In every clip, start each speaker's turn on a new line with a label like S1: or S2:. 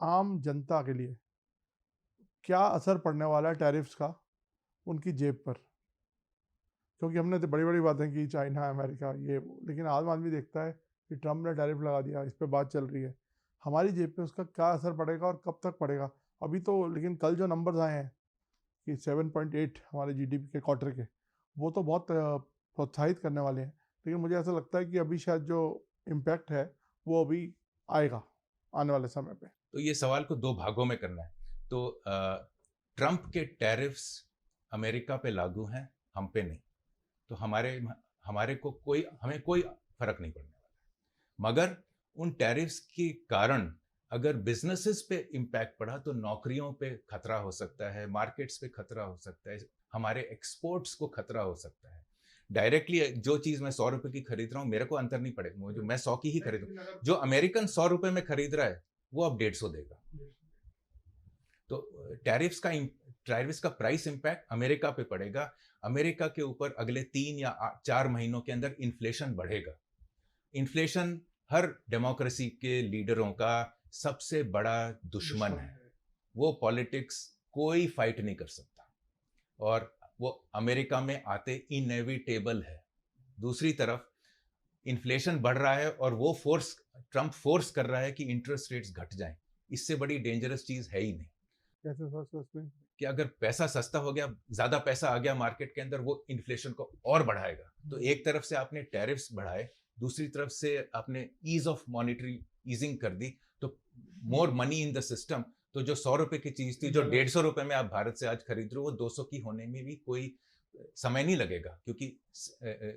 S1: आम जनता के लिए क्या असर पड़ने वाला है टैरिफ्स का उनकी जेब पर? क्योंकि हमने तो बड़ी बड़ी बातें की, चाइना, अमेरिका, ये वो, लेकिन आम आदमी देखता है कि ट्रम्प ने टैरिफ लगा दिया, इस पे बात चल रही है। हमारी जेब पे उसका क्या असर पड़ेगा और कब तक पड़ेगा? अभी तो लेकिन कल जो नंबर्स आए हैं कि 7.8 हमारे जीडीपी के क्वार्टर के, वो तो बहुत प्रोत्साहित करने वाले हैं। लेकिन मुझे ऐसा लगता है कि अभी शायद जो इम्पैक्ट है वो अभी आएगा आने वाले समय पे।
S2: तो ये सवाल को दो भागों में करना है। तो ट्रंप के टैरिफ्स अमेरिका पे लागू हैं, हम पे नहीं। तो हमारे हमारे को कोई हमें कोई फर्क नहीं पड़ने वाला। मगर उन टैरिफ्स के कारण अगर बिजनेसेस पे इम्पैक्ट पड़ा तो नौकरियों पे खतरा हो सकता है, मार्केट्स पे खतरा हो सकता है, हमारे एक्सपोर्ट्स को खतरा हो सकता है। डायरेक्टली जो चीज मैं 100 रुपए की खरीद रहा हूँ मेरे को अंतर नहीं पड़ेगा, मुझे मैं 100 की ही खरीदूँ। जो अमेरिकन 100 रुपए में खरीद रहा है वो अब 150 देगा। तो टैरिफ्स का प्राइस इंपैक्ट अमेरिका पे पड़ेगा। अमेरिका के ऊपर अगले 3 या 4 महीनों के अंदर इन्फ्लेशन बढ़ेगा। इन्फ्लेशन हर डेमोक्रेसी के लीडरों का सबसे बड़ा दुश्मन है। वो पॉलिटिक्स कोई फाइट नहीं कर सकता और वो अमेरिका में आते इनएविटेबल है। दूसरी तरफ इन्फ्लेशन बढ़ रहा है और वो ट्रंप फोर्स कर रहा है कि इंटरेस्ट रेट्स घट जाएं। इससे बड़ी डेंजरस चीज है ही नहीं।
S1: कैसे सर सस्पेंस?
S2: कि अगर पैसा सस्ता हो गया, ज्यादा पैसा आ गया मार्केट के अंदर, वो इन्फ्लेशन को और बढ़ाएगा। तो एक तरफ से आपने टैरिफ्स बढ़ाए, दूसरी तरफ से आपने ईज ऑफ मॉनिटरी ईजिंग कर दी, तो more money in the system. तो जो 100 रुपए की चीज थी जो 150 रुपए में आप भारत से आज खरीद रहे हो, वो 200 की होने में भी कोई समय नहीं लगेगा, क्योंकि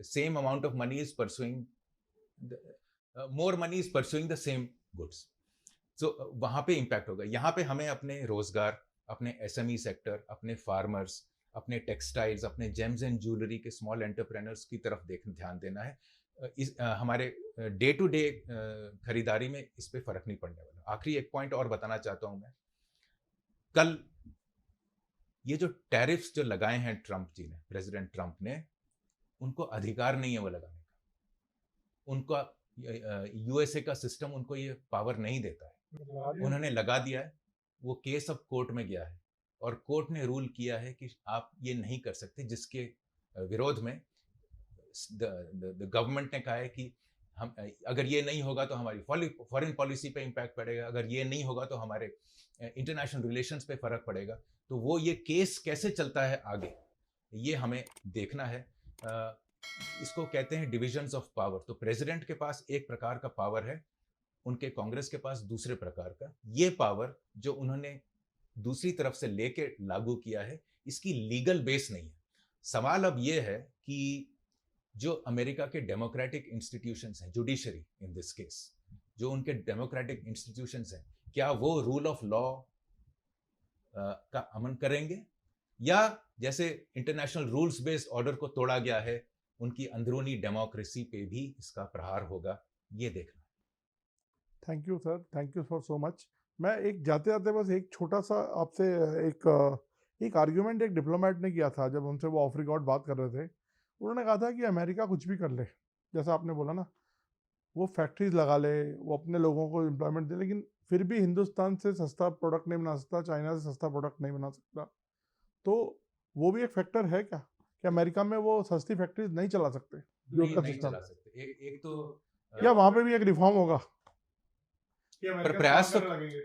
S2: same amount of money is pursuing more money is pursuing the same goods. So वहां पे इंपैक्ट होगा। यहाँ पे हमें अपने रोजगार, अपने एसएमई सेक्टर, अपने फार्मर्स, अपने टेक्सटाइल्स, अपने जेम्स एंड ज्वेलरी के स्मॉल एंटरप्रेन्योर्स की तरफ ध्यान देना है। हमारे डे टू डे खरीदारी में इस पे फर्क नहीं पड़ने वाला। आखिरी एक पॉइंट और बताना चाहता हूं मैं। कल ये जो टैरिफ्स जो लगाए हैं ट्रंप जी ने, प्रेसिडेंट ट्रंप ने, उनको अधिकार नहीं है वो लगाने का। उनका यूएसए का सिस्टम उनको ये पावर नहीं देता है। उन्होंने लगा दिया है। वो केस अब कोर्ट में गया है और कोर्ट ने रूल किया है कि आप ये नहीं कर सकते, जिसके विरोध में द गवर्नमेंट ने कहा है कि हम अगर ये नहीं होगा तो हमारी फॉरेन पॉलिसी पे इम्पैक्ट पड़ेगा, अगर ये नहीं होगा तो हमारे इंटरनेशनल रिलेशंस पे फर्क पड़ेगा। तो वो ये केस कैसे चलता है आगे, ये हमें देखना है। इसको कहते हैं डिविजन्स ऑफ पावर। तो प्रेसिडेंट के पास एक प्रकार का पावर है, उनके कांग्रेस के पास दूसरे प्रकार का। ये पावर जो उन्होंने दूसरी तरफ से लेके लागू किया है, इसकी लीगल बेस नहीं है। सवाल अब ये है कि जो अमेरिका के डेमोक्रेटिक इंस्टीट्यूशंस हैं, जुडिशरी इन दिस केस, जो उनके डेमोक्रेटिक इंस्टीट्यूशंस हैं, क्या वो रूल ऑफ लॉ का अमन करेंगे, या जैसे इंटरनेशनल रूल्स बेस्ड ऑर्डर को तोड़ा गया है, उनकी अंदरूनी डेमोक्रेसी पे भी इसका प्रहार होगा। ये देखना।
S1: Thank you sir, thank you for so much. मैं एक जाते जाते बस एक छोटा सा आपसे एक एक आर्ग्यूमेंट एक डिप्लोमेट ने किया था जब उनसे वो ऑफ रिकॉर्ड बात कर रहे थे। उन्होंने कहा था कि अमेरिका कुछ भी कर ले, जैसा आपने बोला ना, वो फैक्ट्रीज लगा ले, वो अपने लोगों को एम्प्लॉयमेंट दे, लेकिन फिर भी हिंदुस्तान से सस्ता प्रोडक्ट नहीं बना सकता, चाइना से सस्ता प्रोडक्ट नहीं बना सकता। तो वो भी एक फैक्टर है क्या कि अमेरिका में वो सस्ती फैक्ट्रीज नहीं चला सकते जो
S2: नहीं
S1: उनका
S2: नहीं
S1: सिस्टम,
S2: चला सकते। एक तो
S1: या वहां पे भी एक रिफॉर्म होगा?
S2: पर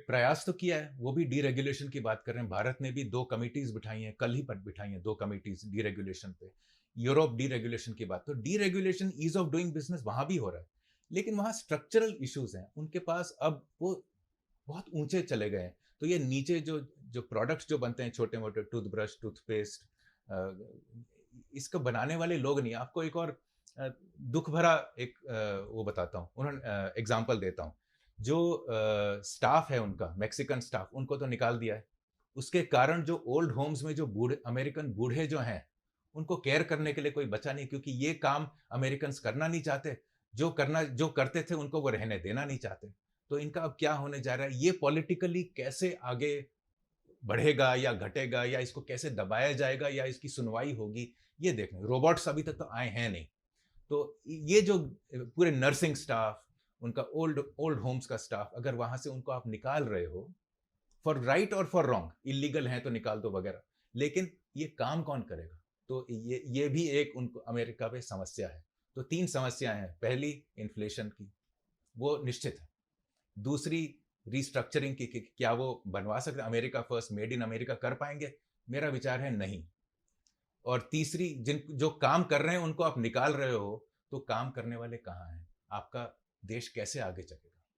S2: प्रयास तो किया है। वो भी डीरेगुलेशन की बात कर रहे हैं। भारत ने भी 2 कमिटीज बिठाई हैं, कल ही पर बिठाई हैं 2 कमिटीज डीरेगुलेशन पे। यूरोप डीरेगुलेशन की बात, तो deregulation, ease of doing business वहां भी हो रहा है। लेकिन वहां स्ट्रक्चरल इश्यूज हैं उनके पास, अब वो बहुत ऊंचे चले गए हैं। तो ये नीचे जो जो प्रोडक्ट्स जो बनते हैं, छोटे मोटे टूथब्रश, टूथपेस्ट, इसको बनाने वाले लोग नहीं। आपको एक और दुख भरा एक वो बताता हूँ, उन्होंने एग्जाम्पल देता हूँ। जो स्टाफ है उनका, मैक्सिकन स्टाफ, उनको तो निकाल दिया है। उसके कारण जो ओल्ड होम्स में जो बूढ़े अमेरिकन बूढ़े जो हैं, उनको केयर करने के लिए कोई बचा नहीं, क्योंकि ये काम अमेरिकन करना नहीं चाहते। जो करते थे उनको वो रहने देना नहीं चाहते। तो इनका अब क्या होने जा रहा है, ये पॉलिटिकली कैसे आगे बढ़ेगा या घटेगा, या इसको कैसे दबाया जाएगा, या इसकी सुनवाई होगी, ये देखना। रोबोट्स अभी तक तो आए हैं नहीं। तो ये जो पूरे नर्सिंग स्टाफ, उनका ओल्ड ओल्ड होम्स का स्टाफ, अगर वहां से उनको आप निकाल रहे हो, फॉर राइट और फॉर रॉन्ग, इलीगल हैं तो निकाल दो वगैरह, लेकिन ये काम कौन करेगा? तो ये भी एक उनको अमेरिका पे समस्या है। तो 3 समस्याएं हैं। पहली इन्फ्लेशन की, वो निश्चित है। दूसरी रीस्ट्रक्चरिंग की, क्या वो बनवा सकते, America first, made in America कर पाएंगे? मेरा विचार है नहीं। और तीसरी, जिन जो काम कर रहे हैं उनको आप निकाल रहे हो, तो काम करने वाले कहाँ हैं? आपका देश कैसे आगे चलेगा?